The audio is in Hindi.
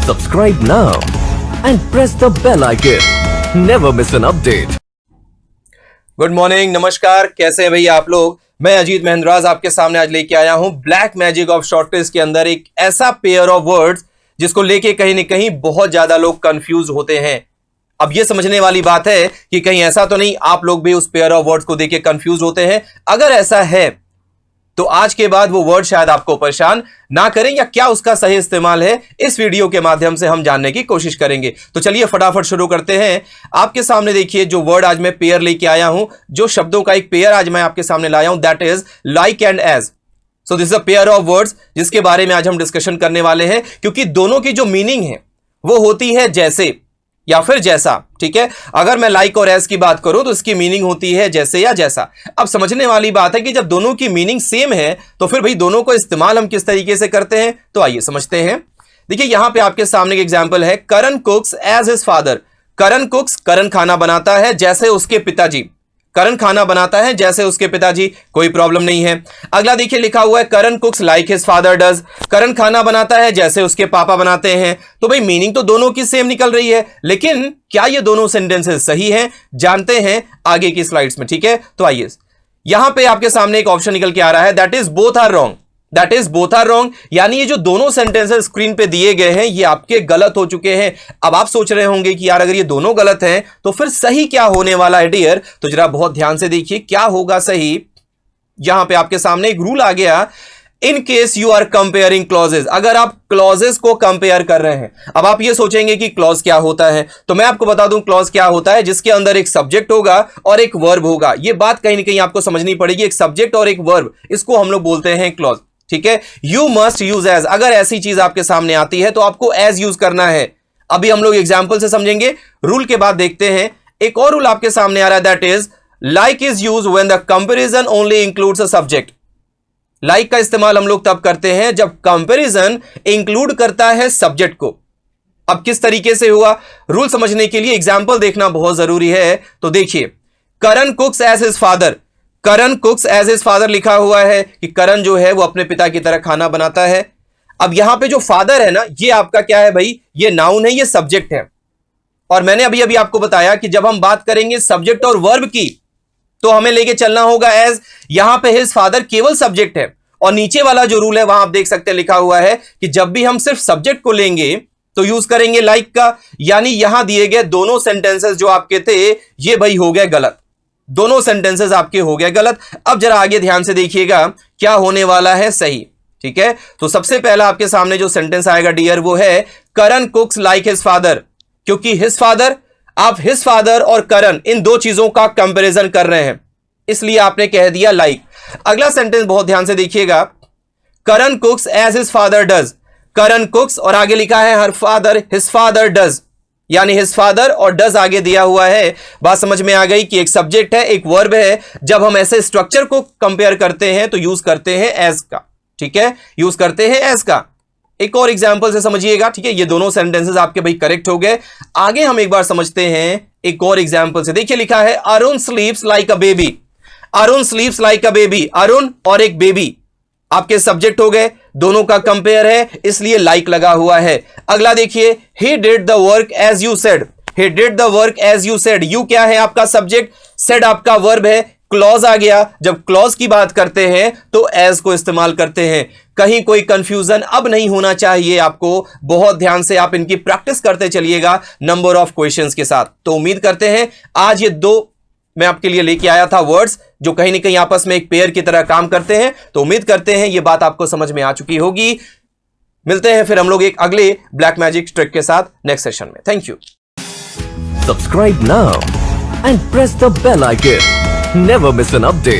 Subscribe now and press the bell icon. Never miss an update. Good morning, नमस्कार। कैसे हैं भैया आप लोग? मैं अजीत महेंद्राज आपके सामने आज लेके आया हूं black magic of short tricks के अंदर एक ऐसा पेयर ऑफ वर्ड्स जिसको लेके कहीं ना कहीं बहुत ज्यादा लोग कंफ्यूज होते हैं। अब ये समझने वाली बात है कि कहीं ऐसा तो नहीं आप लोग भी उस पेयर ऑफ वर्ड्स को देख के कंफ्यूज होते हैं। अगर ऐसा है तो आज के बाद वो वर्ड शायद आपको परेशान ना करें, या क्या उसका सही इस्तेमाल है इस वीडियो के माध्यम से हम जानने की कोशिश करेंगे। तो चलिए फटाफट शुरू करते हैं। आपके सामने देखिए जो वर्ड आज मैं पेयर लेके आया हूं, जो शब्दों का एक पेयर आज मैं आपके सामने लाया हूं, that is like and as. So this is a pair of words जिसके बारे में आज हम डिस्कशन करने वाले हैं, क्योंकि दोनों की जो मीनिंग है वो होती है जैसे या फिर जैसा। ठीक है, अगर मैं लाइक और एज की बात करूं तो इसकी मीनिंग होती है जैसे या जैसा। अब समझने वाली बात है कि जब दोनों की मीनिंग सेम है तो फिर भाई दोनों को इस्तेमाल हम किस तरीके से करते हैं, तो आइए समझते हैं। देखिए यहां पे आपके सामने एक एग्जांपल है, Karan cooks as his father. करण कुक्स, करण खाना बनाता है जैसे उसके पिताजी। करण खाना बनाता है जैसे उसके पिताजी, कोई प्रॉब्लम नहीं है। अगला देखिए लिखा हुआ है, Karan cooks like his father does. Karan खाना बनाता है जैसे उसके पापा बनाते हैं। तो भाई मीनिंग तो दोनों की सेम निकल रही है, लेकिन क्या ये दोनों सेंटेंसेस सही हैं, जानते हैं आगे की स्लाइड्स में। ठीक है, तो आइए यहां पे आपके सामने एक ऑप्शन निकल के आ रहा है, that is both are wrong. That is both are wrong, यानी ये जो दोनों सेंटेंसेस स्क्रीन पे दिए गए हैं ये आपके गलत हो चुके हैं। अब आप सोच रहे होंगे कि यार अगर ये दोनों गलत हैं तो फिर सही क्या होने वाला है डियर, तो जरा बहुत ध्यान से देखिए क्या होगा सही। यहां पे आपके सामने एक रूल आ गया, in case you are comparing clauses. अगर आप क्लॉजेस को कंपेयर कर रहे हैं, अब आप ये सोचेंगे कि क्लॉज क्या होता है, तो मैं आपको बता दूं क्लॉज क्या होता है, जिसके अंदर एक सब्जेक्ट होगा और एक वर्ब होगा। ये बात कहीं ना कहीं आपको समझनी पड़ेगी, एक सब्जेक्ट और एक वर्ब, इसको हम लोग बोलते हैं क्लॉज। ठीक है, यू मस्ट यूज एज। अगर ऐसी चीज आपके सामने आती है तो आपको एज यूज करना है। अभी हम लोग एग्जाम्पल से समझेंगे, रूल के बाद देखते हैं। एक और रूल आपके सामने आ रहा है, that is like is use when the comparison only includes a subject. Like का इस्तेमाल हम लोग तब करते हैं जब कंपैरिजन इंक्लूड करता है सब्जेक्ट को। अब किस तरीके से हुआ, रूल समझने के लिए एग्जाम्पल देखना बहुत जरूरी है। तो देखिए, करण कुक्स एज हिज फादर। करण कुक्स एज हिज फादर लिखा हुआ है कि करण जो है वो अपने पिता की तरह खाना बनाता है। अब यहां पे जो फादर है ना, ये आपका क्या है भाई, ये नाउन है, ये सब्जेक्ट है। और मैंने अभी अभी आपको बताया कि जब हम बात करेंगे सब्जेक्ट और वर्ब की तो हमें लेके चलना होगा एज। यहां पे हिज फादर केवल सब्जेक्ट है, और नीचे वाला जो रूल है वहां आप देख सकते हैं लिखा हुआ है कि जब भी हम सिर्फ सब्जेक्ट को लेंगे तो यूज करेंगे लाइक का। यानी यहां दिए गए दोनों सेंटेंसेस जो आपके थे ये भाई हो गए गलत, दोनों सेंटेंसेस आपके हो गए गलत। अब जरा आगे ध्यान से देखिएगा क्या होने वाला है सही। ठीक है, तो सबसे पहला आपके सामने जो सेंटेंस आएगा डियर वो है, Karan cooks like his father. क्योंकि हिज फादर, आप हिज फादर और करण इन दो चीजों का कंपैरिजन कर रहे हैं, इसलिए आपने कह दिया लाइक। अगला सेंटेंस बहुत ध्यान से देखिएगा, Karan cooks as his father does. Karan cooks और आगे लिखा है हर फादर, हिज फादर डज, यानी हिज फादर और डज आगे दिया हुआ है। बात समझ में आ गई कि एक सब्जेक्ट है, एक वर्ब है। जब हम ऐसे स्ट्रक्चर को कंपेयर करते हैं तो यूज करते हैं एज का। ठीक है, यूज करते हैं एज का। एक और एग्जांपल से समझिएगा। ठीक है, ये दोनों सेंटेंसेस आपके भाई करेक्ट हो गए। आगे हम एक बार समझते हैं एक और एग्जांपल से। देखिए लिखा है, Arun स्लीप्स like a baby. Arun स्लीप्स like a baby, Arun और एक बेबी आपके सब्जेक्ट हो गए, दोनों का कंपेयर है इसलिए लाइक लगा हुआ है। अगला देखिए, he did the work as you said। he did the work as you said। you क्या है आपका सब्जेक्ट, said आपका वर्ब है, क्लॉज आ गया। जब क्लॉज की बात करते हैं तो एज को इस्तेमाल करते हैं। कहीं कोई कंफ्यूजन अब नहीं होना चाहिए आपको, बहुत ध्यान से आप इनकी प्रैक्टिस करते चलिएगा नंबर ऑफ क्वेश्चंस के साथ। तो उम्मीद करते हैं आज ये दो मैं आपके लिए लेके आया था वर्ड्स जो कहीं ना कहीं आपस में एक पेयर की तरह काम करते हैं। तो उम्मीद करते हैं ये बात आपको समझ में आ चुकी होगी। मिलते हैं फिर हम लोग एक अगले ब्लैक मैजिक ट्रिक के साथ नेक्स्ट सेशन में। Thank you. Subscribe now and press the bell icon. Never miss an update.